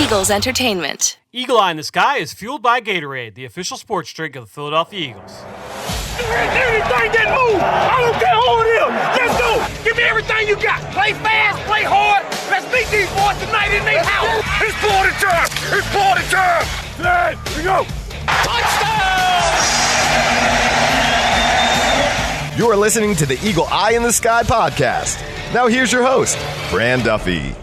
Eagles Entertainment. Eagle Eye in the Sky is fueled by Gatorade, the official sports drink of the Philadelphia Eagles. Anything that moves, I don't care who it is. Let's go. Give me everything you got. Play fast, play hard. Let's beat these boys tonight in their house. It's party time. It's party time. There we go. Touchdown! You're listening to the Eagle Eye in the Sky podcast. Now here's your host, Fran Duffy.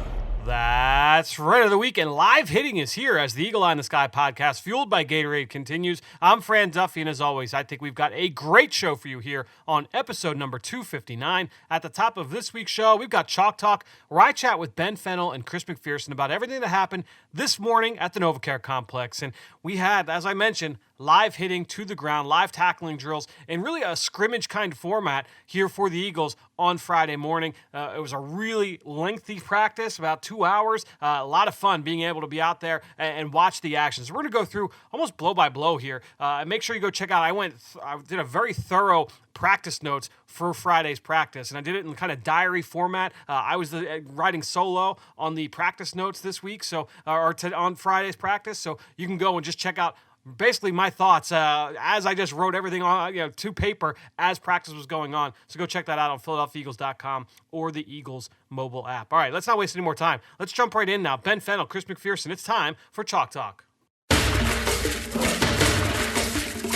That's right of the week, and live hitting is here as the Eagle Eye in the Sky podcast, fueled by Gatorade, continues. I'm Fran Duffy, and as always, I think we've got a great show for you here on episode number 259. At the top of this week's show, we've got Chalk Talk, where I chat with Ben Fennell and Chris McPherson about everything that happened this morning at the NovaCare Complex. And we had, as I mentioned, live hitting to the ground, live tackling drills, and really a scrimmage kind of format here for the Eagles on Friday morning. It was a really lengthy practice, about 2 hours. A lot of fun being able to be out there and watch the actions. We're going to go through almost blow by blow here. And make sure you go check out. I did a very thorough practice notes for Friday's practice, and I did it in kind of diary format. I was writing solo on the practice notes this week, on Friday's practice, so you can go and just check out basically my thoughts as I just wrote everything on to paper as practice was going on. So go check that out on PhiladelphiaEagles.com or the Eagles mobile app. All right, let's not waste any more time. Let's jump right in now. Ben Fennell, Chris McPherson, it's time for Chalk Talk.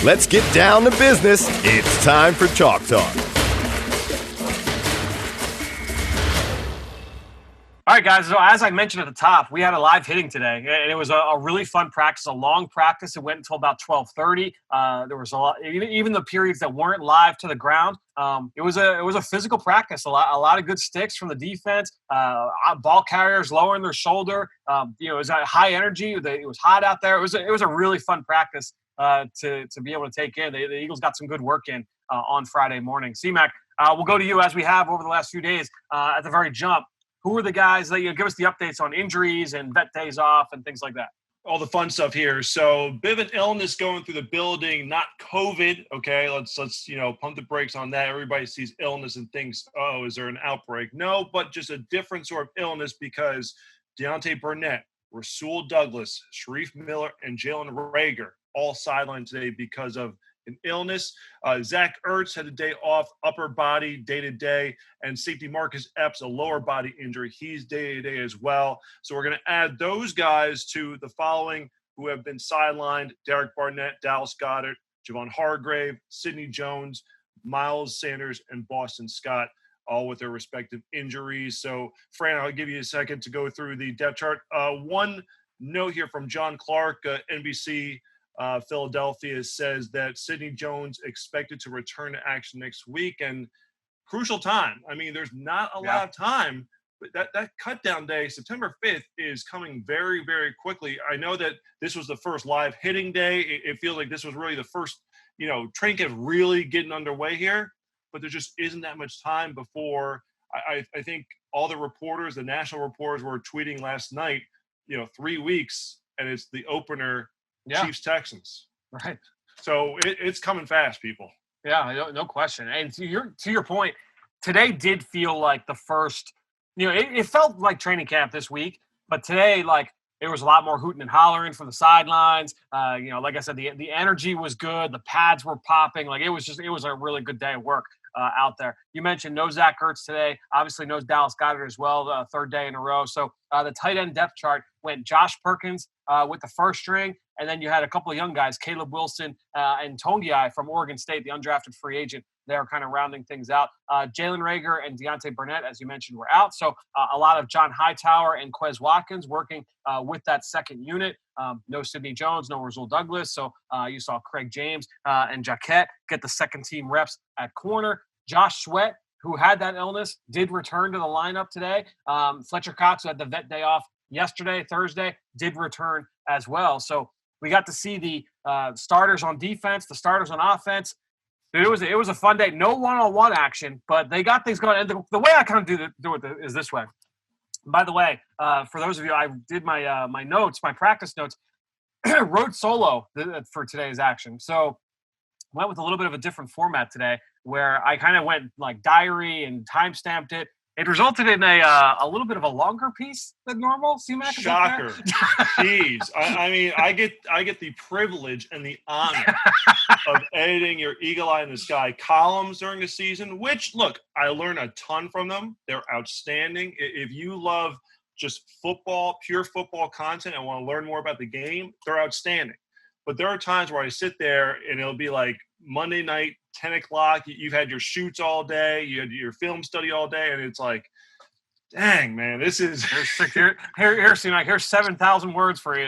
Let's get down to business. It's time for Chalk Talk. All right, guys, so as I mentioned at the top, we had a live hitting today, and it was a really fun practice, a long practice. It went until about 12:30. There was a lot, even the periods that weren't live to the ground. It was a physical practice, a lot of good sticks from the defense, ball carriers lowering their shoulder. It was high energy. It was hot out there. It was a really fun practice to be able to take in. The Eagles got some good work in on Friday morning. C-Mac, we'll go to you as we have over the last few days at the very jump. Who are the guys that give us the updates on injuries and vet days off and things like that? All the fun stuff here. So, bit of an illness going through the building, not COVID. Okay, let's pump the brakes on that. Everybody sees illness and thinks, oh, is there an outbreak? No, but just a different sort of illness because Deontay Burnett, Rasul Douglas, Sharif Miller, and Jalen Reagor all sidelined today because of an illness. Zach Ertz had a day off, upper body, day-to-day, and safety Marcus Epps, a lower body injury. He's day-to-day as well. So we're going to add those guys to the following who have been sidelined: Derek Barnett, Dallas Goedert, Javon Hargrave, Sidney Jones, Miles Sanders, and Boston Scott, all with their respective injuries. So, Fran, I'll give you a second to go through the depth chart. One note here from John Clark, NBC Philadelphia, says that Sidney Jones expected to return to action next week, and crucial time. I mean, there's not a lot of time, but that cut down day, September 5th, is coming very, very quickly. I know that this was the first live hitting day. It feels like this was really the first, training camp really getting underway here, but there just isn't that much time before. I think all the reporters, the national reporters, were tweeting last night, 3 weeks, and it's the opener. Yeah. Chiefs Texans, right? So it's coming fast, people. Yeah, no question. And to your point, today did feel like the first. It felt like training camp this week, but today, there was a lot more hooting and hollering from the sidelines. Like I said, the energy was good. The pads were popping. It was a really good day of work out there. You mentioned no Zach Ertz today. Obviously, no Dallas Goedert as well. Third day in a row. So the tight end depth chart went Josh Perkins with the first string. And then you had a couple of young guys, Caleb Wilson and Tongiai from Oregon State, the undrafted free agent. They're kind of rounding things out. Jalen Reagor and Deontay Burnett, as you mentioned, were out. So a lot of John Hightower and Quez Watkins working with that second unit. No Sidney Jones, no Rasul Douglas. So you saw Craig James and Jaquette get the second team reps at corner. Josh Sweat, who had that illness, did return to the lineup today. Fletcher Cox, who had the vet day off yesterday, Thursday, did return as well. So we got to see the starters on defense, the starters on offense. Dude, it was a fun day. No one-on-one action, but they got things going. And the way I kind of do it is this way. By the way, for those of you, I did my notes, my practice notes, wrote solo for today's action. So went with a little bit of a different format today, where I kind of went like diary and time-stamped it. It resulted in a little bit of a longer piece than normal. C-Mac, Shocker. Jeez. I mean, I get the privilege and the honor of editing your Eagle Eye in the Sky columns during the season, which, look, I learn a ton from them. They're outstanding. If you love just football, pure football content and want to learn more about the game, they're outstanding. But there are times where I sit there and it'll be like Monday night, 10 o'clock. You've had your shoots all day. You had your film study all day. And it's like, dang, man, this is here, C-Mac, here's 7,000 words for you.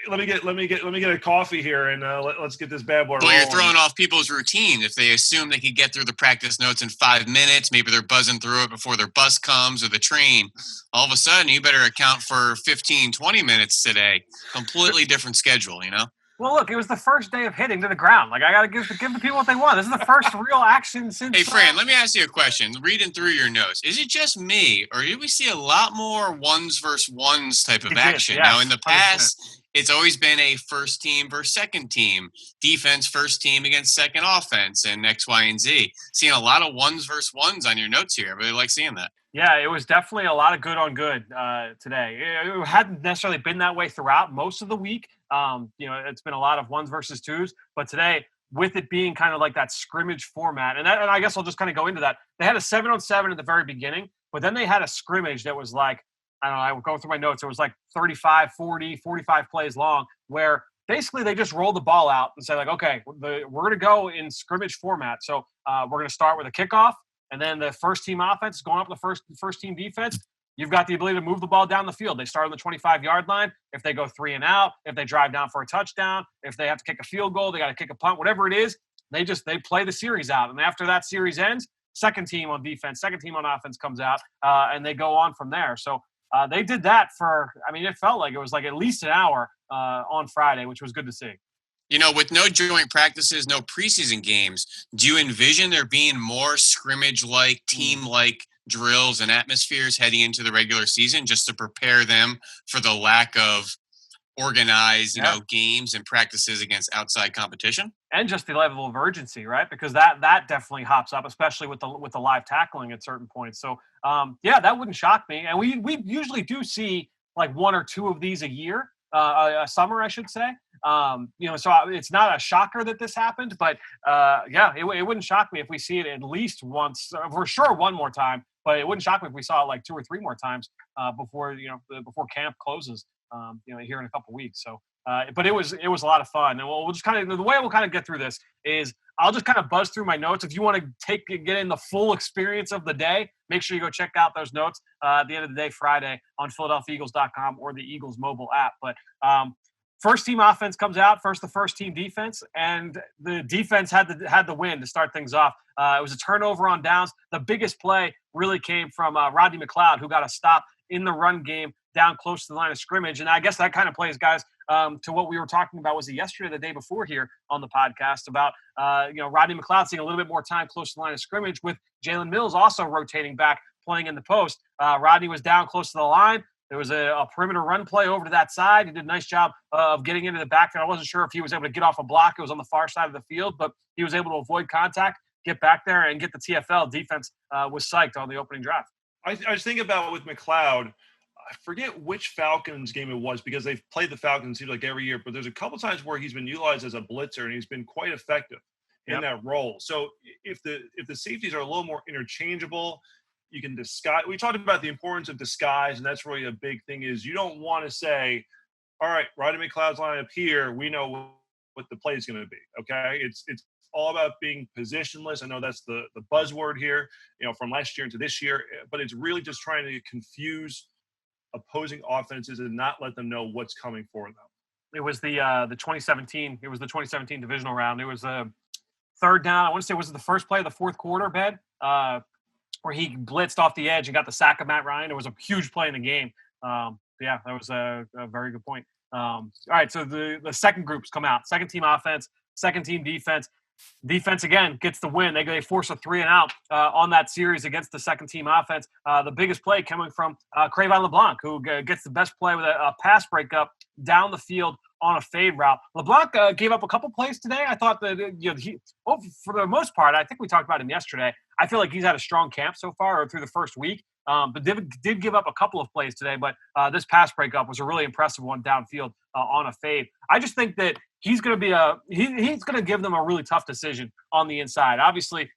Let me get a coffee here and let's get this bad boy rolling. Well, you're throwing off people's routine. If they assume they could get through the practice notes in 5 minutes, maybe they're buzzing through it before their bus comes or the train. All of a sudden, you better account for 15, 20 minutes today. Completely different schedule, you know? Well, look, it was the first day of hitting to the ground. Like, I got to give the people what they want. This is the first real action since. Hey, Fran, let me ask you a question. Reading through your notes, is it just me, or did we see a lot more ones versus ones type of action? Yes, now, in the past, 100%. It's always been a first team versus second team, defense first team against second offense, and X, Y, and Z. Seeing a lot of ones versus ones on your notes here. I really like seeing that. Yeah, it was definitely a lot of good on good today. It hadn't necessarily been that way throughout most of the week. It's been a lot of ones versus twos, but today, with it being kind of like that scrimmage format, and I guess I'll just kind of go into that. They had a 7-on-7 at the very beginning, but then they had a scrimmage that was like, I don't know, I would go through my notes. It was like 35, 40, 45 plays long, where basically they just rolled the ball out and said, like, okay, we're going to go in scrimmage format. So we're going to start with a kickoff, and then the first team offense is going up with the first team defense. You've got the ability to move the ball down the field. They start on the 25-yard line. If they go 3 and out, if they drive down for a touchdown, if they have to kick a field goal, they got to kick a punt, whatever it is, they play the series out. And after that series ends, second team on defense, second team on offense comes out, and they go on from there. So they did that it felt like it was like at least an hour on Friday, which was good to see. You know, with no joint practices, no preseason games, do you envision there being more scrimmage-like, team-like drills and atmospheres heading into the regular season just to prepare them for the lack of organized, games and practices against outside competition? And just the level of urgency, right? Because that definitely hops up, especially with the live tackling at certain points. So, that wouldn't shock me. And we usually do see like 1 or 2 of these a year, a summer, I should say. So it's not a shocker that this happened, but it wouldn't shock me if we see it at least once, for sure, one more time. But it wouldn't shock me if we saw it like 2 or 3 more times before before camp closes. Here in a couple weeks. So, but it was a lot of fun, and we'll just kind of the way we'll kind of get through this is I'll just kind of buzz through my notes. If you want to get in the full experience of the day, make sure you go check out those notes at the end of the day, Friday, on PhiladelphiaEagles.com or the Eagles mobile app. But first team offense comes out, the first team defense, and the defense had the win to start things off. It was a turnover on downs. The biggest play really came from Rodney McLeod, who got a stop in the run game down close to the line of scrimmage. And I guess that kind of plays, guys, to what we were talking about, was it yesterday, the day before here on the podcast, about, Rodney McLeod seeing a little bit more time close to the line of scrimmage, with Jalen Mills also rotating back, playing in the post. Rodney was down close to the line. There was a perimeter run play over to that side. He did a nice job of getting into the backfield. I wasn't sure if he was able to get off a block. It was on the far side of the field, but he was able to avoid contact, get back there, and get the TFL. Defense was psyched on the opening drive. I was thinking about with McLeod, I forget which Falcons game it was, because they've played the Falcons, seems like every year, but there's a couple times where he's been utilized as a blitzer, and he's been quite effective in that role. So if the safeties are a little more interchangeable, you can disguise. We talked about the importance of disguise, and that's really a big thing. Is you don't want to say, all right, Rodney McLeod's line up here, we know what the play is going to be. Okay, it's all about being positionless. I know that's the buzzword here, from last year into this year, but it's really just trying to confuse opposing offenses and not let them know what's coming for them. It was the 2017. It was the 2017 divisional round. It was a third down. I want to say, was it the first play of the fourth quarter, Ben, where he blitzed off the edge and got the sack of Matt Ryan. It was a huge play in the game. That was a very good point. All right, so the second groups come out. Second team offense, second team defense. Defense, again, gets the win. They force a 3 and out on that series against the second team offense. The biggest play coming from Crayvon LeBlanc, who gets the best play with a pass breakup down the field on a fade route. LeBlanc gave up a couple plays today. I thought that for the most part, I think we talked about him yesterday. I feel like he's had a strong camp so far, or through the first week. but did give up a couple of plays today. But this pass breakup was a really impressive one downfield on a fade. I just think that he's going to be he's going to give them a really tough decision on the inside. Obviously,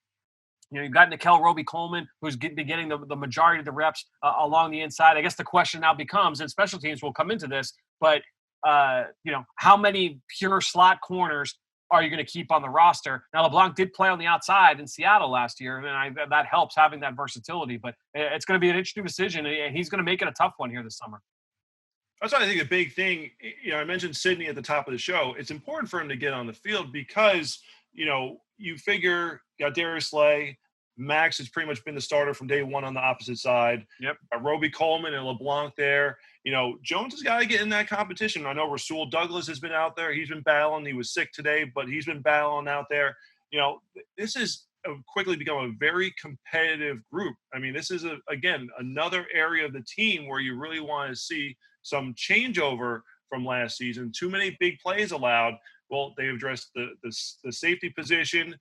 you've got Nickel Roby-Coleman, who's getting the majority of the reps along the inside. I guess the question now becomes, and special teams will come into this, but how many pure slot corners are you going to keep on the roster? Now, LeBlanc did play on the outside in Seattle last year, and that helps having that versatility. But it's going to be an interesting decision, and he's going to make it a tough one here this summer. That's why I think the big thing, I mentioned Sidney at the top of the show. It's important for him to get on the field because, you figure you got Darius Slay, Max has pretty much been the starter from day one on the opposite side. Yep. Roby-Coleman and LeBlanc there. Jones has got to get in that competition. I know Rasul Douglas has been out there. He's been battling. He was sick today, but he's been battling out there. This is quickly become a very competitive group. I mean, this is, again, another area of the team where you really want to see some changeover from last season. Too many big plays allowed. Well, they addressed the safety position,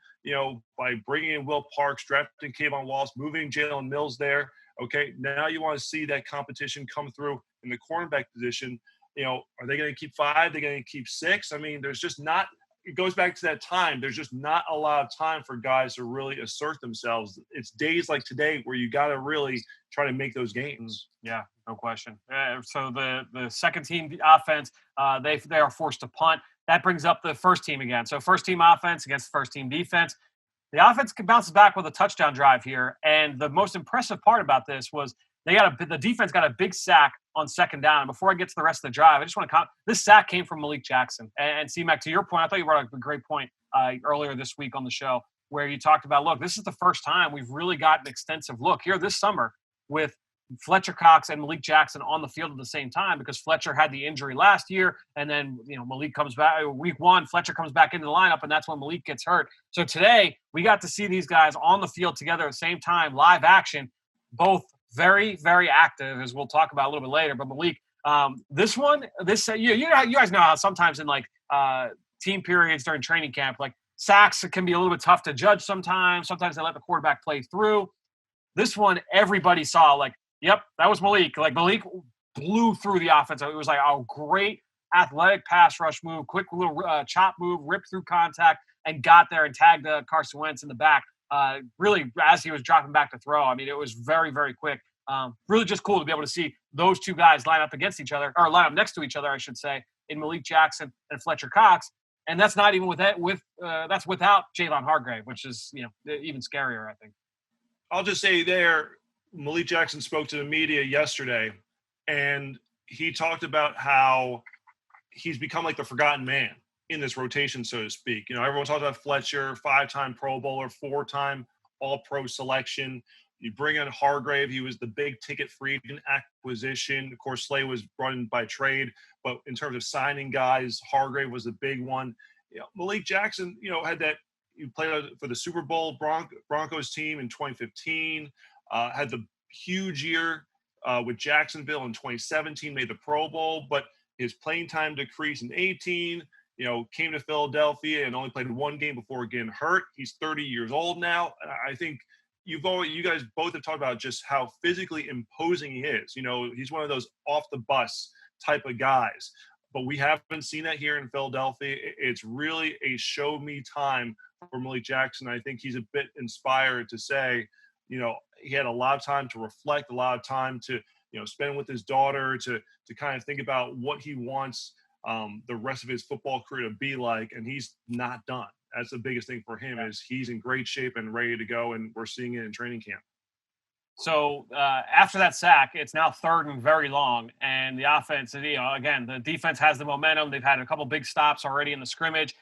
by bringing in Will Parks, drafting Kayvon Wallace, moving Jalen Mills there. Okay, now you want to see that competition come through in the cornerback position. Are they going to keep 5? They're going to keep 6? I mean, there's just not – it goes back to that time. There's just not a lot of time for guys to really assert themselves. It's days like today where you got to really try to make those games. Yeah, no question. So the second team offense, they are forced to punt. That brings up the first team again. So first team offense against first team defense. The offense bounces back with a touchdown drive here. And the most impressive part about this was the defense got a big sack on second down. And before I get to the rest of the drive, I just want to this sack came from Malik Jackson. And C-Mac, to your point, I thought you brought up a great point earlier this week on the show where you talked about, look, this is the first time we've really got an extensive look here this summer with Fletcher Cox and Malik Jackson on the field at the same time because Fletcher had the injury last year, and then Malik comes back week 1. Fletcher comes back into the lineup, and that's when Malik gets hurt. So today we got to see these guys on the field together at the same time, live action, both very, very active, as we'll talk about a little bit later. But Malik, you guys know how sometimes in team periods during training camp, sacks can be a little bit tough to judge sometimes. Sometimes they let the quarterback play through. This one, everybody saw yep, that was Malik. Malik blew through the offense. It was a great athletic pass rush move, quick little chop move, ripped through contact, and got there and tagged Carson Wentz in the back. Really, as he was dropping back to throw. I mean, it was very, very quick. Really just cool to be able to see those two guys line up against each other, or line up next to each other, I should say, in Malik Jackson and Fletcher Cox. And that's not even that's without Javon Hargrave, which is even scarier, I think. I'll just say there, Malik Jackson spoke to the media yesterday, and he talked about how he's become the forgotten man in this rotation, so to speak. Everyone talks about Fletcher, 5-time Pro Bowler, 4-time All-Pro selection. You bring in Hargrave. He was the big ticket free acquisition. Of course, Slay was brought in by trade, but in terms of signing guys, Hargrave was the big one. Malik Jackson, had that. He played for the Super Bowl Broncos team in 2015. Had the huge year with Jacksonville in 2017, made the Pro Bowl, but his playing time decreased in 18, came to Philadelphia and only played 1 game before getting hurt. He's 30 years old now. I think you guys both have talked about just how physically imposing he is. He's one of those off the bus type of guys, but we haven't seen that here in Philadelphia. It's really a show me time for Malik Jackson. I think he's a bit inspired to say, he had a lot of time to reflect, a lot of time to, spend with his daughter, to kind of think about what he wants the rest of his football career to be like. And he's not done. That's the biggest thing for him is he's in great shape and ready to go. And we're seeing it in training camp. So after that sack, it's now 3rd and very long. And the offense, again, the defense has the momentum. They've had a couple big stops already in the scrimmage.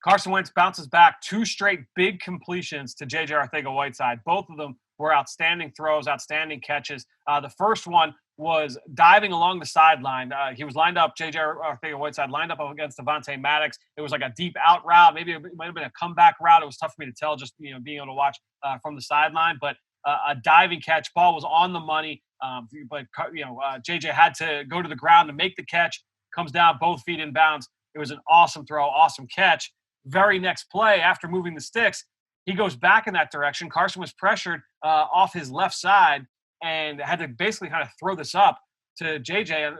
Carson Wentz bounces back 2 straight big completions to J.J. Arcega-Whiteside. Both of them were outstanding throws, outstanding catches. The first one was diving along the sideline. He was lined up, J.J. Arcega-Whiteside lined up against Devontae Maddox. It was like a deep out route. Maybe it might have been a comeback route. It was tough for me to tell just being able to watch from the sideline. But a diving catch. Ball was on the money. But J.J. had to go to the ground to make the catch. Comes down both feet in bounds. It was an awesome throw, awesome catch. Very next play, after moving the sticks, he goes back in that direction. Carson was pressured off his left side, and had to basically kind of throw this up to JJ.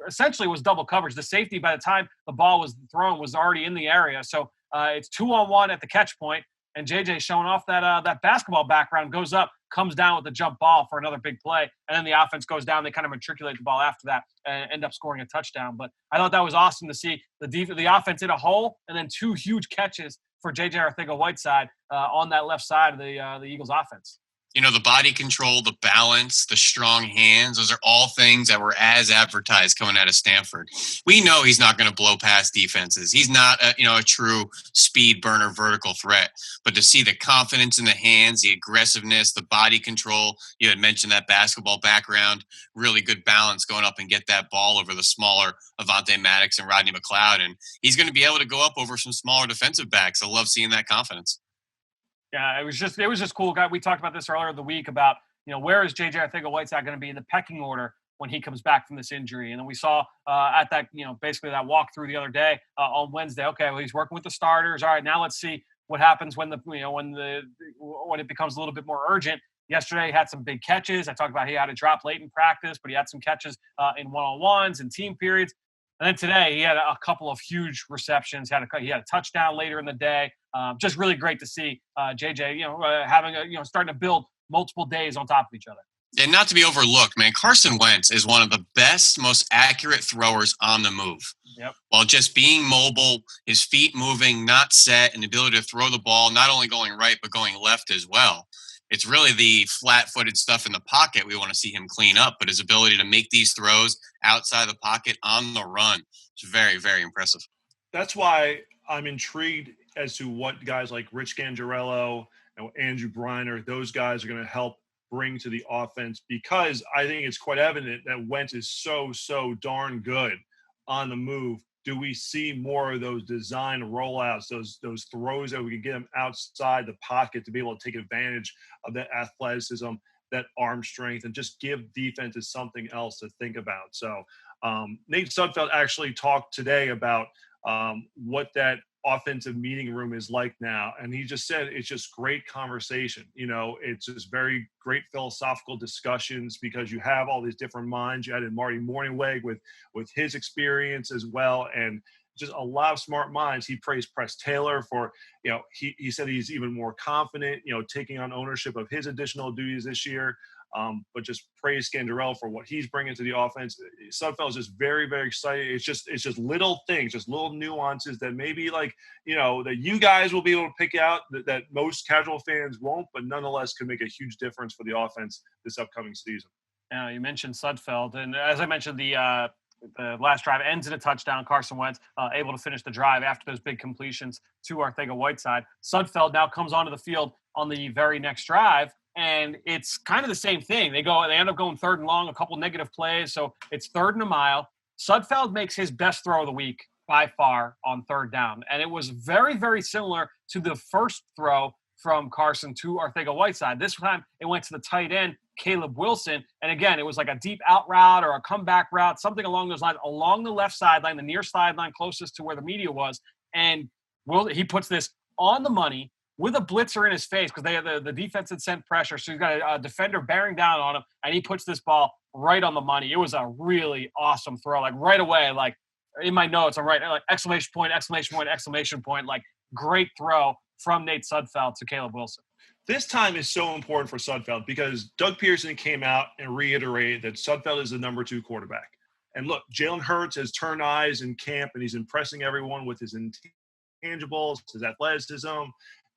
Essentially, it was double coverage. The safety, by the time the ball was thrown, was already in the area. So it's 2-on-1 at the catch point, and JJ showing off that basketball background, goes up, comes down with a jump ball for another big play, and then the offense goes down. They kind of matriculate the ball after that and end up scoring a touchdown. But I thought that was awesome to see the offense hit a hole and then 2 huge catches for J.J. Arcega-Whiteside on that left side of the Eagles offense. You know, the body control, the balance, the strong hands, those are all things that were as advertised coming out of Stanford. We know he's not going to blow past defenses. He's not a true speed burner vertical threat. But to see the confidence in the hands, the aggressiveness, the body control, you had mentioned that basketball background, really good balance going up and get that ball over the smaller Avonte Maddox and Rodney McLeod. And he's going to be able to go up over some smaller defensive backs. I love seeing that confidence. Yeah, it was just cool. We talked about this earlier in the week about, where is J.J. Arcega-Whiteside going to be in the pecking order when he comes back from this injury? And then we saw at that, basically that walkthrough the other day on Wednesday. Okay, well, he's working with the starters. All right, now let's see what happens when it becomes a little bit more urgent. Yesterday, he had some big catches. I talked about he had to drop late in practice, but he had some catches in one-on-ones and team periods. And then today, he had a couple of huge receptions. He had a touchdown later in the day. Just really great to see JJ, having starting to build multiple days on top of each other. And not to be overlooked, man, Carson Wentz is one of the best, most accurate throwers on the move. Yep. While just being mobile, his feet moving, not set, and the ability to throw the ball, not only going right, but going left as well. It's really the flat-footed stuff in the pocket we want to see him clean up, but his ability to make these throws outside the pocket on the run is very, very impressive. That's why I'm intrigued as to what guys like Rich Gangarello and Andrew Briner, those guys are going to help bring to the offense, because I think it's quite evident that Wentz is so darn good on the move. Do we see more of those design rollouts, those throws that we can get him outside the pocket to be able to take advantage of that athleticism, that arm strength, and just give defenses something else to think about? So Nate Sudfeld actually talked today about what that offensive meeting room is like now. And he just said it's just great conversation. It's just very great philosophical discussions, because you have all these different minds. You added Marty Mornhinweg with his experience as well, and just a lot of smart minds. He praised Press Taylor for, he said he's even more confident, taking on ownership of his additional duties this year. But just praise Scandarella for what he's bringing to the offense. Sudfeld is just very, very excited. It's just little things, just little nuances that maybe that you guys will be able to pick out that most casual fans won't, but nonetheless could make a huge difference for the offense this upcoming season. Yeah, you mentioned Sudfeld, and as I mentioned, the last drive ends in a touchdown. Carson Wentz able to finish the drive after those big completions to Arcega-Whiteside. Sudfeld now comes onto the field on the very next drive, and it's kind of the same thing. They end up going 3rd and long, a couple negative plays, so it's 3rd and a mile. Sudfeld makes his best throw of the week by far on 3rd down, and it was very, very similar to the first throw from Carson to Arcega-Whiteside. This time it went to the tight end, Caleb Wilson, and again, it was like a deep out route or a comeback route, something along those lines, along the left sideline, the near sideline closest to where the media was, and he puts this on the money with a blitzer in his face, because the defense had sent pressure, so he's got a defender bearing down on him, and he puts this ball right on the money. It was a really awesome throw, like right away, like in my notes, I'm writing like exclamation point, like great throw from Nate Sudfeld to Caleb Wilson. This time is so important for Sudfeld, because Doug Pearson came out and reiterated that Sudfeld is the number 2 quarterback. And look, Jalen Hurts has turned eyes in camp, and he's impressing everyone with his intangibles, his athleticism,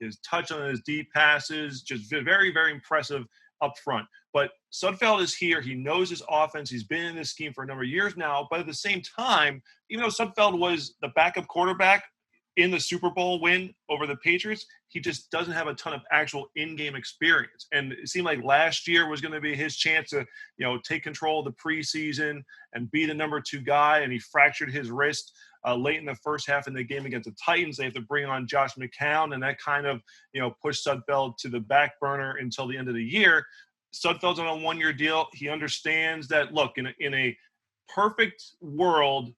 his touch on his deep passes, just very, very impressive up front. But Sudfeld is here. He knows his offense. He's been in this scheme for a number of years now. But at the same time, even though Sudfeld was the backup quarterback in the Super Bowl win over the Patriots, he just doesn't have a ton of actual in-game experience. And it seemed like last year was going to be his chance to, take control of the preseason and be the number 2 guy. And he fractured his wrist late in the first half in the game against the Titans. They have to bring on Josh McCown, and that kind of, pushed Sudfeld to the back burner until the end of the year. Sudfeld's on a 1-year deal. He understands that, look, in a perfect world,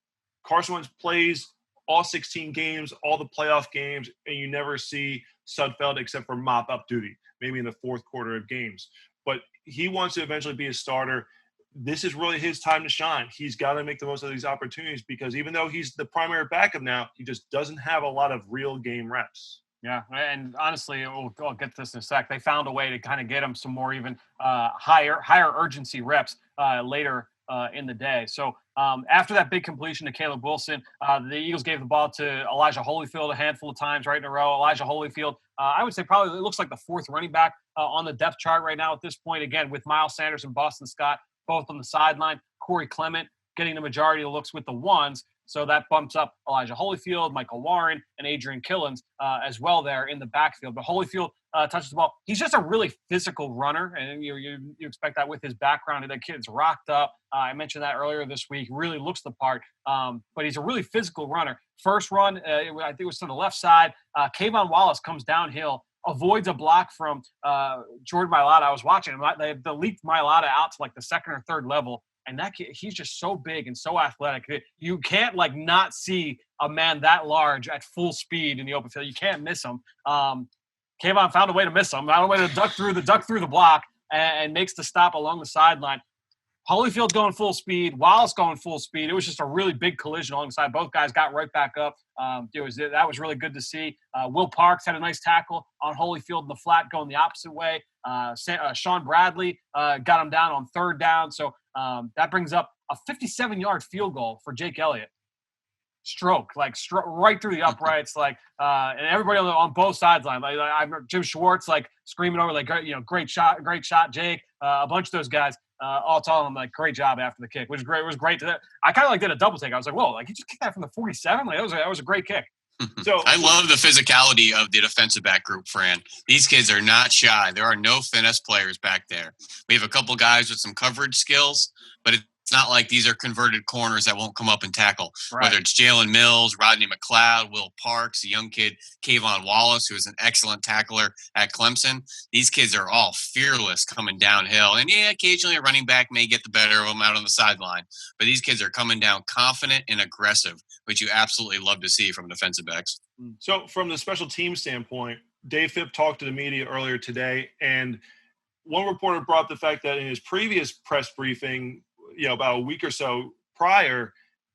Carson Wentz plays all 16 games, all the playoff games, and you never see Sudfeld except for mop-up duty, maybe in the 4th quarter of games. but he wants to eventually be a starter. This is really his time to shine. He's got to make the most of these opportunities because even though he's the primary backup now, he just doesn't have a lot of real game reps. Yeah, and honestly, I'll get to this in a sec. They found a way to kind of get him some more even higher urgency reps later in the day. So after that big completion to Caleb Wilson, the Eagles gave the ball to Elijah Holyfield a handful of times right in a row. Elijah Holyfield, I would say probably it looks like the fourth running back on the depth chart right now at this point. Again, with Miles Sanders and Boston Scott both on the sideline. Corey Clement getting the majority of the looks with the ones. So that bumps up Elijah Holyfield, Michael Warren, and Adrian Killens as well there in the backfield. But Holyfield touches the ball. He's just a really physical runner, and you expect that with his background. That kid's rocked up. I mentioned that earlier this week. Really looks the part, but he's a really physical runner. First run, I think it was to the left side. Kayvon Wallace comes downhill, avoids a block from Jordan Mailata. I was watching him. They leaked Mailata out to like the second or third level. And that kid, he's just so big and so athletic. You can't not see a man that large at full speed in the open field. You can't miss him. Kayvon found a way to miss him. Found a way to duck through the block and makes the stop along the sideline. Holyfield going full speed, Wallace going full speed. It was just a really big collision alongside. Both guys got right back up. That was really good to see. Will Parks had a nice tackle on Holyfield in the flat going the opposite way. Sean Bradley got him down on third down. So that brings up a 57-yard field goal for Jake Elliott. Stroke right through the uprights, and everybody on both sidelines. I remember Jim Schwartz screaming over great shot, Jake. A bunch of those guys all telling him great job after the kick, which was great. It was great. I kind of did a double take. I was like, whoa, he just kicked that from the 47. That was a great kick. So I love the physicality of the defensive back group, Fran. These kids are not shy. There are no finesse players back there. We have a couple guys with some coverage skills, but it's not like these are converted corners that won't come up and tackle. Right. Whether it's Jalen Mills, Rodney McLeod, Will Parks, a young kid, Kayvon Wallace, who is an excellent tackler at Clemson. These kids are all fearless coming downhill. And, occasionally a running back may get the better of them out on the sideline. But these kids are coming down confident and aggressive, which you absolutely love to see from defensive backs. So from the special team standpoint, Dave Phipp talked to the media earlier today, and one reporter brought up the fact that in his previous press briefing, about a week or so prior,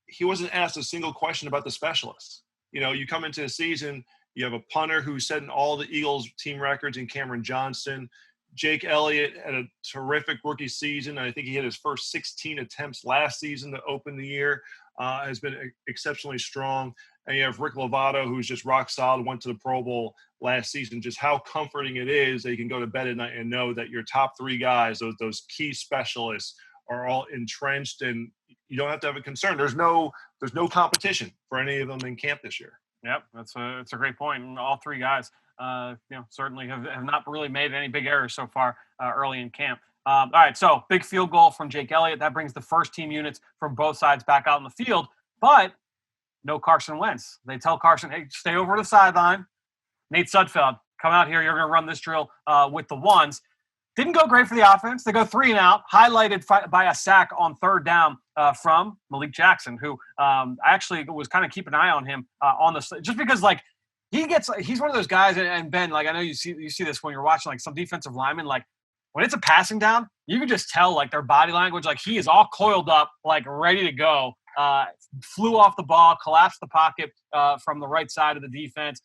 he wasn't asked a single question about the specialists. You come into the season, you have a punter who's setting all the Eagles team records in Cameron Johnston. Jake Elliott had a terrific rookie season. I think he had his first 16 attempts last season to open the year. Has been exceptionally strong. And you have Rick Lovato, who's just rock solid, went to the Pro Bowl last season. Just how comforting it is that you can go to bed at night and know that your top three guys, those key specialists, are all entrenched, and you don't have to have a concern. There's no competition for any of them in camp this year. Yep, that's a great point. And all three guys, certainly have not really made any big errors so far early in camp. All right, so big field goal from Jake Elliott. That brings the first team units from both sides back out in the field, but no Carson Wentz. They tell Carson, hey, stay over the sideline. Nate Sudfeld, come out here. You're going to run this drill with the ones. Didn't go great for the offense. They go 3 and out, highlighted by a sack on third down from Malik Jackson, who I actually was kind of keeping an eye on him on the just because he's one of those guys. And Ben, I know you see this when you're watching some defensive linemen, when it's a passing down, you can just tell their body language, he is all coiled up, ready to go. Flew off the ball, collapsed the pocket from the right side of the defense.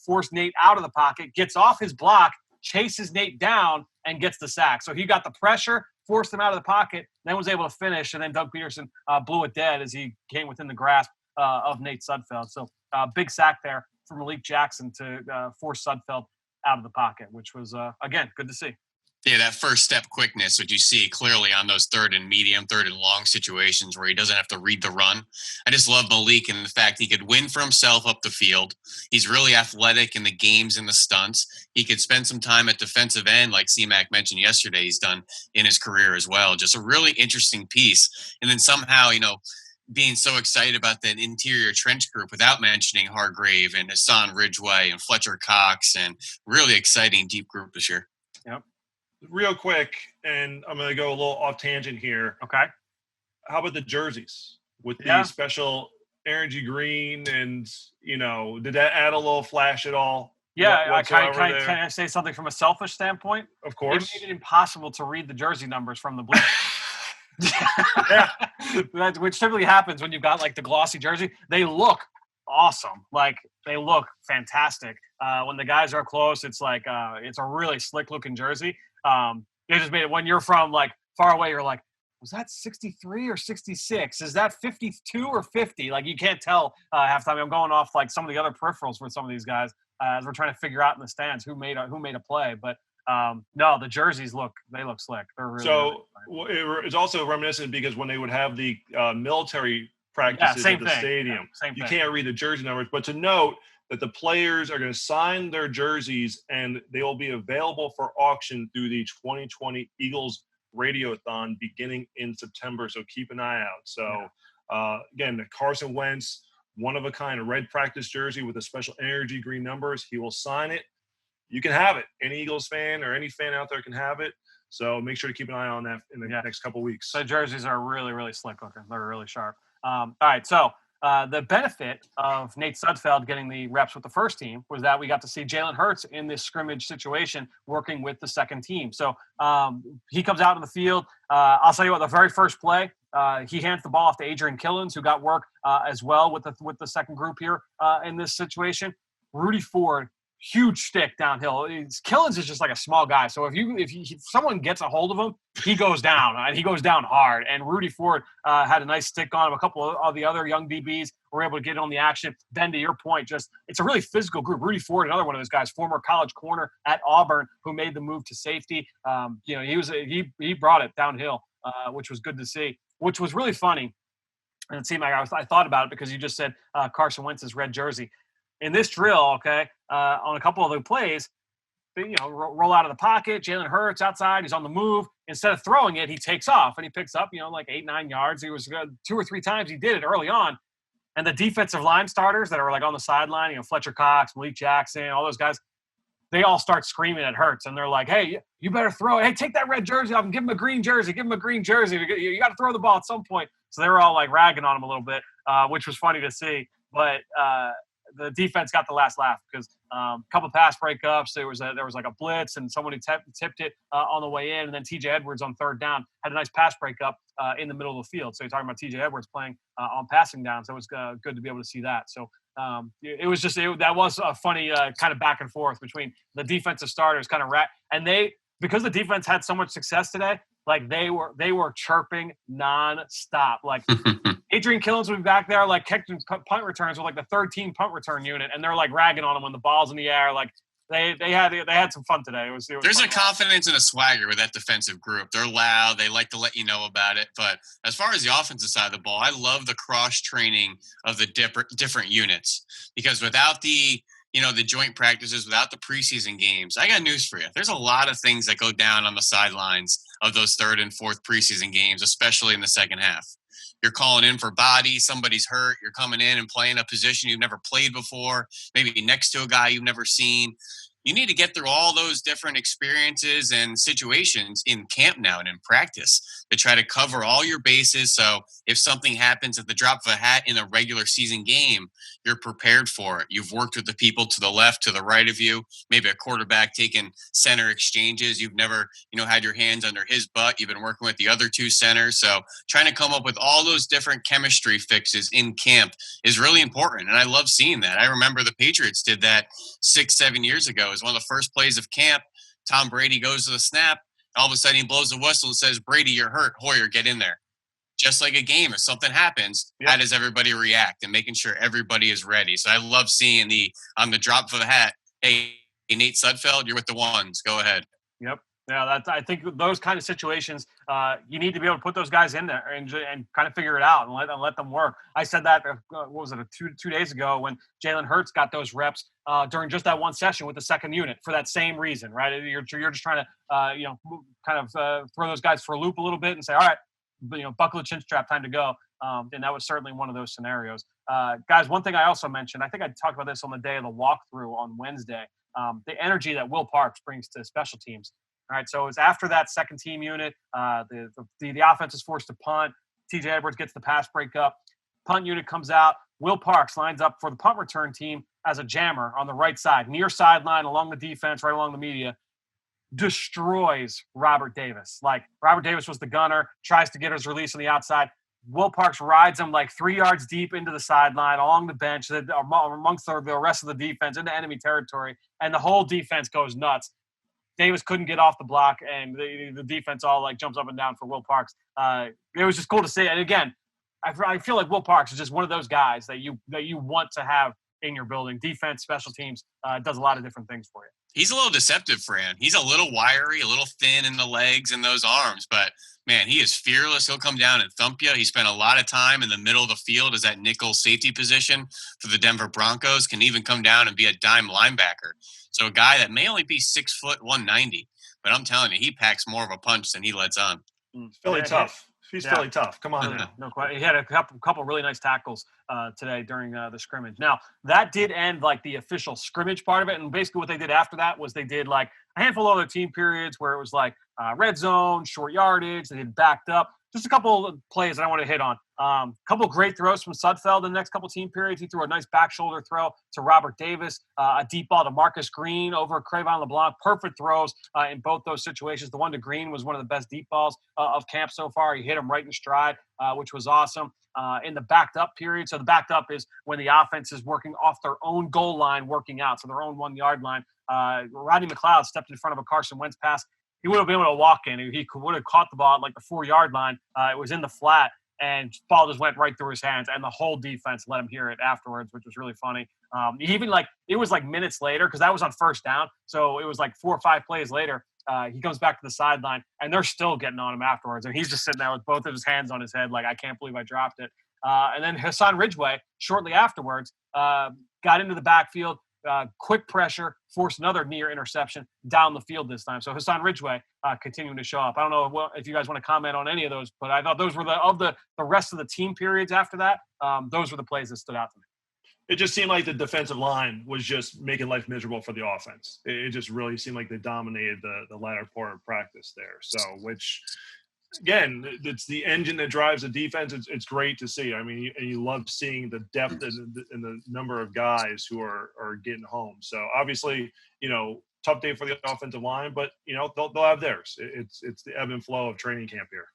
Forced Nate out of the pocket, gets off his block, chases Nate down, and gets the sack. So he got the pressure, forced him out of the pocket, then was able to finish, and then Doug Peterson blew it dead as he came within the grasp of Nate Sudfeld. So big sack there for Malik Jackson to force Sudfeld out of the pocket, which was, again, good to see. Yeah, that first step quickness, which you see clearly on those third and medium, third and long situations where he doesn't have to read the run. I just love Malik and the fact he could win for himself up the field. He's really athletic in the games and the stunts. He could spend some time at defensive end, like C-Mac mentioned yesterday, he's done in his career as well. Just a really interesting piece. And then somehow, being so excited about that interior trench group without mentioning Hargrave and Hassan Ridgeway and Fletcher Cox, and really exciting deep group this year. Yep. Real quick, and I'm going to go a little off tangent here. Okay. How about the jerseys with the special orangey green? And, did that add a little flash at all? Yeah, whatsoever can there. I say something from a selfish standpoint? Of course. It made it impossible to read the jersey numbers from the bleachers. Yeah. Which typically happens when you've got like the glossy jersey. They look awesome. Like they look fantastic. When the guys are close, it's like it's a really slick looking jersey. They just made it when you're from like far away, you're like, was that 63 or 66? Is that 52 or 50? Like you can't tell half time. I'm going off like some of the other peripherals for some of these guys as we're trying to figure out in the stands who made a play. But no, the jerseys look slick. They're really, So really it's also reminiscent because when they would have the military practices at the stadium, you can't read the jersey numbers. But to note that the players are going to sign their jerseys and they will be available for auction through the 2020 Eagles Radiothon beginning in September. So keep an eye out. So again, the Carson Wentz, one of a kind, a red practice jersey with a special energy green numbers. He will sign it. You can have it. Any Eagles fan or any fan out there can have it. So make sure to keep an eye on that in the next couple of weeks. The jerseys are really, really slick looking. They're really sharp. All right. So the benefit of Nate Sudfeld getting the reps with the first team was that we got to see Jalen Hurts in this scrimmage situation working with the second team. So he comes out in the field. I'll tell you what, the very first play, he hands the ball off to Adrian Killens, who got work as well with the second group here in this situation. Rudy Ford, huge stick downhill. Killens is just like a small guy. So if someone gets a hold of him, he goes down. And he goes down hard. And Rudy Ford had a nice stick on him. A couple of the other young DBs were able to get on the action. Then to your point, it's a really physical group. Rudy Ford, another one of those guys, former college corner at Auburn, who made the move to safety. He brought it downhill, which was good to see. Which was really funny. And it seemed like I thought about it because you just said Carson Wentz's red jersey. In this drill, on a couple of the plays, roll out of the pocket. Jalen Hurts outside. He's on the move. Instead of throwing it, he takes off and he picks up, like 8-9 yards. He was 2 or 3 times he did it early on. And the defensive line starters that are like on the sideline, Fletcher Cox, Malik Jackson, all those guys, they all start screaming at Hurts. And they're like, hey, you better throw it. Hey, take that red jersey off and give him a green jersey. Give him a green jersey. You got to throw the ball at some point. So they were all like ragging on him a little bit, which was funny to see. But the defense got the last laugh because a couple of pass breakups. There was like a blitz and somebody tipped it on the way in, and then T.J. Edwards on third down had a nice pass breakup in the middle of the field. So you're talking about T.J. Edwards playing on passing down. So it was good to be able to see that. So it was that was a funny kind of back and forth between the defensive starters kind of and because the defense had so much success today. Like they were chirping nonstop. Like Adrian Killens would be back there, like catching punt returns with like the third team punt return unit, and they're like ragging on him when the ball's in the air. Like they had some fun today. It was There's fun. A confidence and a swagger with that defensive group. They're loud. They like to let you know about it. But as far as the offensive side of the ball, I love the cross training of the different units because without the joint practices, without the preseason games, I got news for you. There's a lot of things that go down on the sidelines of those third and fourth preseason games, especially in the second half. You're calling in for body, somebody's hurt, you're coming in and playing a position you've never played before, maybe next to a guy you've never seen. You need to get through all those different experiences and situations in camp now and in practice to try to cover all your bases. So if something happens at the drop of a hat in a regular season game, you're prepared for it. You've worked with the people to the left, to the right of you, maybe a quarterback taking center exchanges. You've never, had your hands under his butt. You've been working with the other two centers. So trying to come up with all those different chemistry fixes in camp is really important. And I love seeing that. I remember the Patriots did that 6-7 years ago. It was one of the first plays of camp. Tom Brady goes to the snap. All of a sudden he blows the whistle and says, Brady, you're hurt. Hoyer, get in there. Just like a game, if something happens, how does everybody react and making sure everybody is ready? So I love seeing on the drop of the hat, hey, Nate Sudfeld, you're with the ones. Go ahead. Yep. Yeah, I think those kind of situations, you need to be able to put those guys in there and kind of figure it out and let them work. I said that, what was it, two days ago when Jalen Hurts got those reps during just that one session with the second unit for that same reason, right? You're just trying to, throw those guys for a loop a little bit and say, all right, buckle the chin strap, time to go. And that was certainly one of those scenarios. Guys, one thing I also mentioned, I think I talked about this on the day of the walkthrough on Wednesday, the energy that Will Parks brings to special teams. All right, so it's after that second team unit. The offense is forced to punt. T.J. Edwards gets the pass breakup. Punt unit comes out. Will Parks lines up for the punt return team as a jammer on the right side, near sideline, along the defense, right along the media, destroys Robert Davis. Like, Robert Davis was the gunner, tries to get his release on the outside. Will Parks rides him like 3 yards deep into the sideline, along the bench, amongst the rest of the defense, into enemy territory, and the whole defense goes nuts. Davis couldn't get off the block, and the defense all like jumps up and down for Will Parks. It was just cool to see. And again, I feel like Will Parks is just one of those guys that you want to have in your building. Defense, special teams, does a lot of different things for you. He's a little deceptive, Fran. He's a little wiry, a little thin in the legs and those arms, but man, he is fearless. He'll come down and thump you. He spent a lot of time in the middle of the field as that nickel safety position for the Denver Broncos, can even come down and be a dime linebacker. So a guy that may only be 6 foot 190, but I'm telling you, he packs more of a punch than he lets on. Philly tough. He's Philly tough. Come on now. No question. He had a couple really nice tackles today during the scrimmage. Now, that did end like the official scrimmage part of it. And basically what they did after that was they did like a handful of other team periods where it was like red zone, short yardage. They did backed up. Just a couple of plays that I want to hit on. A couple of great throws from Sudfeld in the next couple team periods. He threw a nice back shoulder throw to Robert Davis, a deep ball to Marcus Green over Crayvon LeBlanc. Perfect throws in both those situations. The one to Green was one of the best deep balls of camp so far. He hit him right in stride, which was awesome. In the backed up period. So the backed up is when the offense is working off their own goal line, working out. So their own 1 yard line. Rodney McLeod stepped in front of a Carson Wentz pass. He would have been able to walk in. He would have caught the ball at like the 4 yard line. It was in the flat, and ball just went right through his hands. And the whole defense let him hear it afterwards, which was really funny. Even like it was like minutes later, because that was on first down. So it was like 4 or 5 plays later. He comes back to the sideline, and they're still getting on him afterwards. And he's just sitting there with both of his hands on his head, like, I can't believe I dropped it. And then Hassan Ridgeway, shortly afterwards, got into the backfield. Quick pressure, forced another near interception down the field this time. So Hassan Ridgeway continuing to show up. I don't know if you guys want to comment on any of those, but I thought those were the rest of the team periods after that. Those were the plays that stood out to me. It just seemed like the defensive line was just making life miserable for the offense. It just really seemed like they dominated the latter part of practice there. So, which, again, it's the engine that drives the defense. It's great to see. I mean, you love seeing the depth and the number of guys who are getting home. So, obviously, tough day for the offensive line, but, they'll have theirs. It's the ebb and flow of training camp here.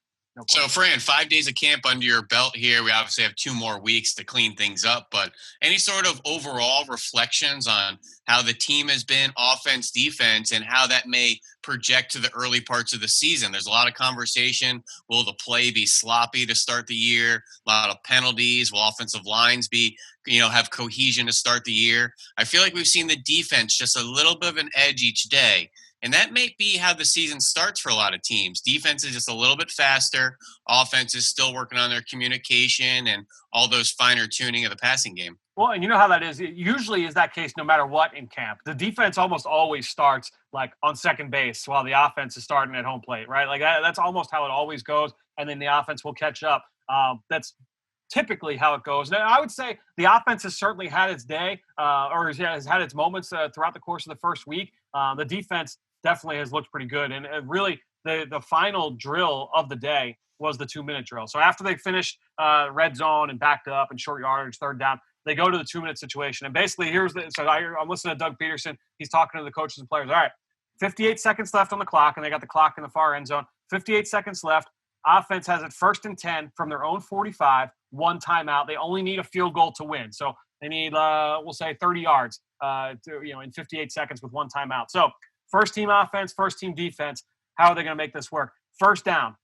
So, Fran, 5 days of camp under your belt here. We obviously have 2 more weeks to clean things up, but any sort of overall reflections on how the team has been, offense, defense, and how that may project to the early parts of the season? There's a lot of conversation. Will the play be sloppy to start the year? A lot of penalties. Will offensive lines be, have cohesion to start the year? I feel like we've seen the defense just a little bit of an edge each day. And that may be how the season starts for a lot of teams. Defense is just a little bit faster. Offense is still working on their communication and all those finer tuning of the passing game. Well, and you know how that is. It usually is that case no matter what in camp. The defense almost always starts like on second base while the offense is starting at home plate, right? Like that's almost how it always goes. And then the offense will catch up. That's typically how it goes. Now, I would say the offense has certainly had its day or has had its moments throughout the course of the first week. The defense definitely has looked pretty good. And really, the final drill of the day was the 2-minute drill. So after they finished red zone and backed up and short yardage, third down, they go to the 2-minute situation. And basically, I'm listening to Doug Peterson. He's talking to the coaches and players. All right, 58 seconds left on the clock, and they got the clock in the far end zone. 58 seconds left. Offense has it 1st and 10 from their own 45, 1 timeout. They only need a field goal to win. So they need, we'll say, 30 yards in 58 seconds with 1 timeout. So first team offense, first team defense. How are they going to make this work? First down,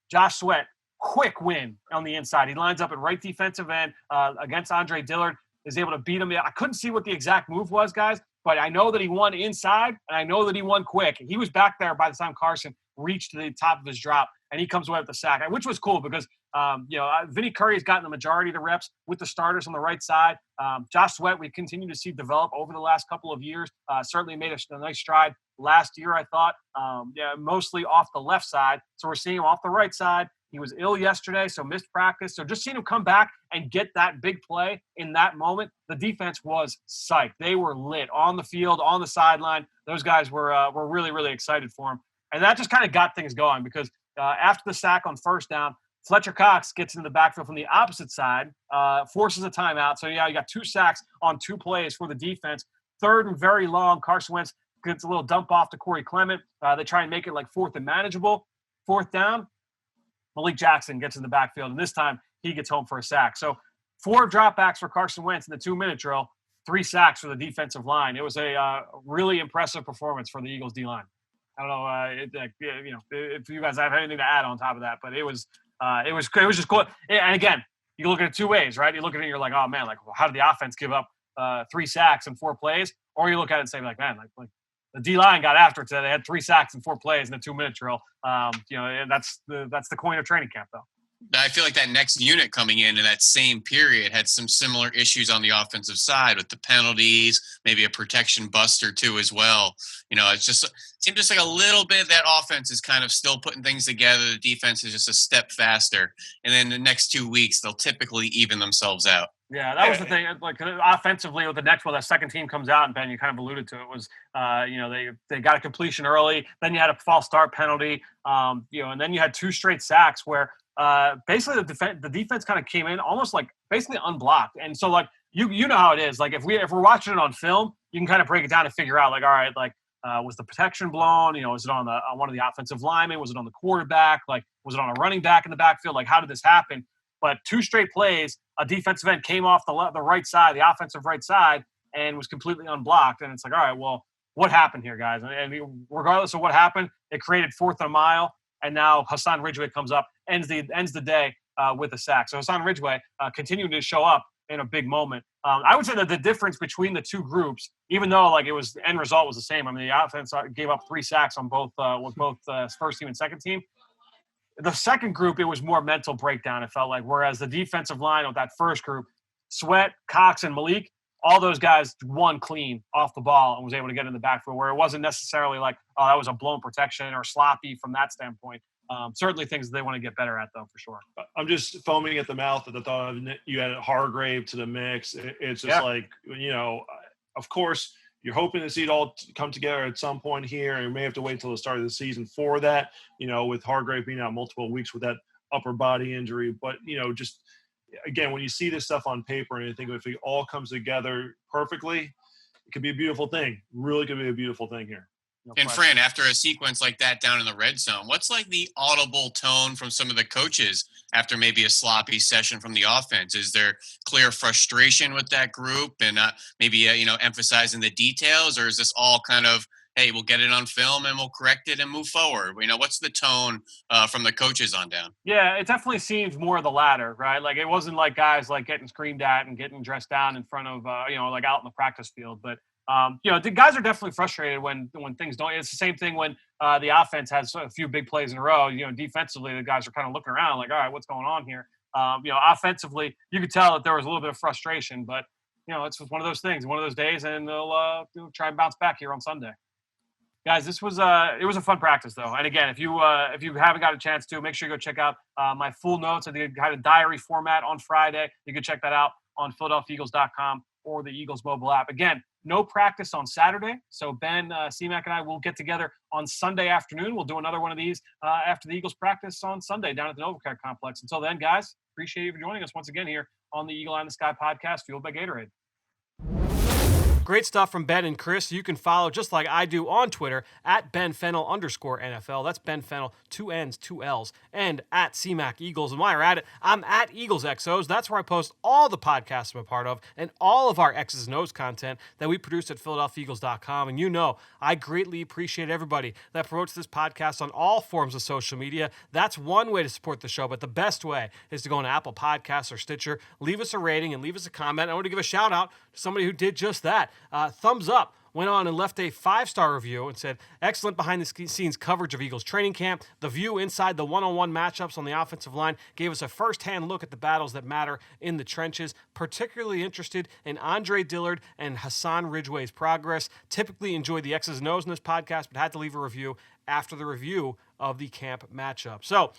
Josh Sweat, quick win on the inside. He lines up at right defensive end against Andre Dillard, is able to beat him. I couldn't see what the exact move was, guys, but I know that he won inside, and I know that he won quick. He was back there by the time Carson reached the top of his drop, and he comes away with the sack, which was cool because, Vinny Curry has gotten the majority of the reps with the starters on the right side. Josh Sweat, we continue to see develop over the last couple of years. Certainly made a nice stride last year, I thought. Mostly off the left side. So we're seeing him off the right side. He was ill yesterday, so missed practice. So just seeing him come back and get that big play in that moment, the defense was psyched. They were lit on the field, on the sideline. Those guys were really, really excited for him. And that just kind of got things going because after the sack on first down, Fletcher Cox gets into the backfield from the opposite side, forces a timeout. So, you got 2 sacks on 2 plays for the defense. 3rd and very long. Carson Wentz gets a little dump off to Corey Clement. They try and make it like 4th and manageable. 4th down, Malik Jackson gets in the backfield, and this time he gets home for a sack. So 4 dropbacks for Carson Wentz in the 2-minute drill, 3 sacks for the defensive line. It was a really impressive performance for the Eagles D-line. I don't know, if you guys have anything to add on top of that, but it was just cool. And again, you look at it 2 ways, right? You look at it and you're like, oh man, like, well, how did the offense give up 3 sacks in 4 plays? Or you look at it and say, like, man, like the D-line got after it today. They had 3 sacks in 4 plays in a 2-minute drill. That's the coin of training camp, though. I feel like that next unit coming in that same period had some similar issues on the offensive side with the penalties, maybe a protection bust or 2 as well. It seemed just like a little bit that offense is kind of still putting things together. The defense is just a step faster. And then the next 2 weeks, they'll typically even themselves out. Yeah, that was the thing. Like offensively, with the next that second team comes out, and Ben, you kind of alluded to it, was they got a completion early, then you had a false start penalty, and then you had 2 straight sacks where basically the defense kind of came in almost like basically unblocked. And so like you know how it is. Like if we're watching it on film, you can kind of break it down and figure out like, all right, like was the protection blown? Was it on one of the offensive linemen? Was it on the quarterback? Like was it on a running back in the backfield? Like how did this happen? But 2 straight plays, a defensive end came off the right side, the offensive right side, and was completely unblocked. And it's like, all right, well, what happened here, guys? And regardless of what happened, it created 4th and a mile. And now Hassan Ridgeway comes up, ends the day with a sack. So Hassan Ridgeway continued to show up in a big moment. I would say that the difference between the 2 groups, even though like the end result was the same. I mean, the offense gave up 3 sacks on both first team and second team. The second group, it was more mental breakdown, it felt like, whereas the defensive line with that first group, Sweat, Cox, and Malik, all those guys won clean off the ball and was able to get in the backfield, where it wasn't necessarily like, oh, that was a blown protection or sloppy from that standpoint. Certainly things they want to get better at, though, for sure. I'm just foaming at the mouth at the thought of you added Hargrave to the mix. It's just like, of course, you're hoping to see it all come together at some point here. And you may have to wait until the start of the season for that, with Hargrave being out multiple weeks with that upper body injury. But, just again, when you see this stuff on paper and you think if it all comes together perfectly, it could be a beautiful thing. Really could be a beautiful thing here. No and question. Fran, after a sequence like that down in the red zone, what's like the audible tone from some of the coaches after maybe a sloppy session from the offense? Is there clear frustration with that group and maybe emphasizing the details, or is this all kind of, hey, we'll get it on film and we'll correct it and move forward? What's the tone from the coaches on down? Yeah, it definitely seems more of the latter, right? Like it wasn't like guys like getting screamed at and getting dressed down in front of like out in the practice field, but. The guys are definitely frustrated when things don't. It's the same thing when the offense has a few big plays in a row. Defensively, the guys are kind of looking around like, all right, what's going on here? Offensively, you could tell that there was a little bit of frustration, but it's one of those things, one of those days, and they'll try and bounce back here on Sunday. Guys, it was a fun practice though. And again, if you haven't got a chance to, make sure you go check out my full notes. I had a diary format on Friday. You can check that out on PhiladelphiaEagles.com or the Eagles mobile app. Again, no practice on Saturday, so Ben, C-Mac, and I will get together on Sunday afternoon. We'll do another one of these after the Eagles practice on Sunday down at the NovaCare Complex. Until then, guys, appreciate you for joining us once again here on the Eagle Eye in the Sky podcast, fueled by Gatorade. Great stuff from Ben and Chris. You can follow, just like I do, on Twitter at @BenFennell_NFL. That's Ben Fennell, 2 N's, 2 L's, and at CMAC Eagles. And while you're at it, I'm at Eagles XOs. That's where I post all the podcasts I'm a part of and all of our X's and O's content that we produce at PhiladelphiaEagles.com. And I greatly appreciate everybody that promotes this podcast on all forms of social media. That's one way to support the show, but the best way is to go on Apple Podcasts or Stitcher, leave us a rating and leave us a comment. I want to give a shout out to somebody who did just that. Thumbs Up went on and left a 5-star review and said, excellent behind-the-scenes coverage of Eagles training camp. The view inside the one-on-one matchups on the offensive line gave us a first-hand look at the battles that matter in the trenches. Particularly interested in Andre Dillard and Hassan Ridgeway's progress. Typically enjoy the X's and O's in this podcast, but had to leave a review after the review of the camp matchup. So,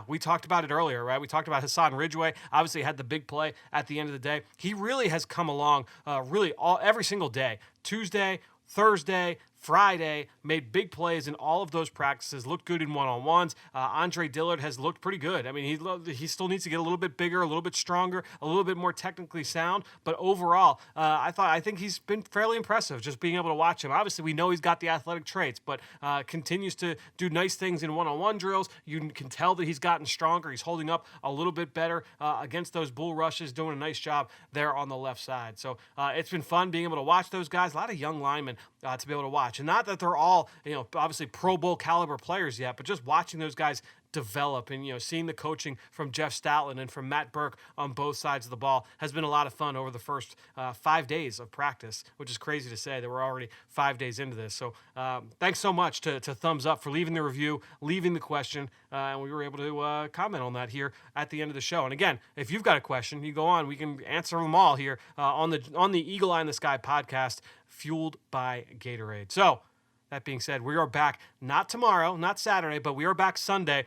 we talked about it earlier, right? We talked about Hassan Ridgeway. Obviously had the big play at the end of the day. He really has come along every single day. Tuesday, Thursday, Friday, made big plays in all of those practices, looked good in one-on-ones. Andre Dillard has looked pretty good. I mean, he still needs to get a little bit bigger, a little bit stronger, a little bit more technically sound, but overall, I think he's been fairly impressive just being able to watch him. Obviously, we know he's got the athletic traits, but continues to do nice things in one-on-one drills. You can tell that he's gotten stronger. He's holding up a little bit better against those bull rushes, doing a nice job there on the left side. So it's been fun being able to watch those guys. A lot of young linemen to be able to watch. And not that they're all, obviously Pro Bowl caliber players yet, but just watching those guys develop and, seeing the coaching from Jeff Stoutland and from Matt Burke on both sides of the ball has been a lot of fun over the first 5 days of practice, which is crazy to say that we're already 5 days into this. So thanks so much to Thumbs Up for leaving the review, leaving the question, and we were able to comment on that here at the end of the show. And again, if you've got a question, you go on, we can answer them all here on the Eagle Eye in the Sky podcast, fueled by Gatorade. So that being said, we are back, not tomorrow, not Saturday, but we are back Sunday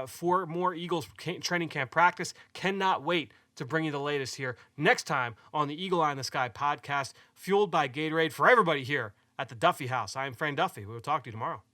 for more Eagles training camp practice. Cannot wait to bring you the latest here next time on the Eagle Eye in the Sky podcast, fueled by Gatorade. For everybody here at the Duffy House, I am Fran Duffy. We will talk to you tomorrow.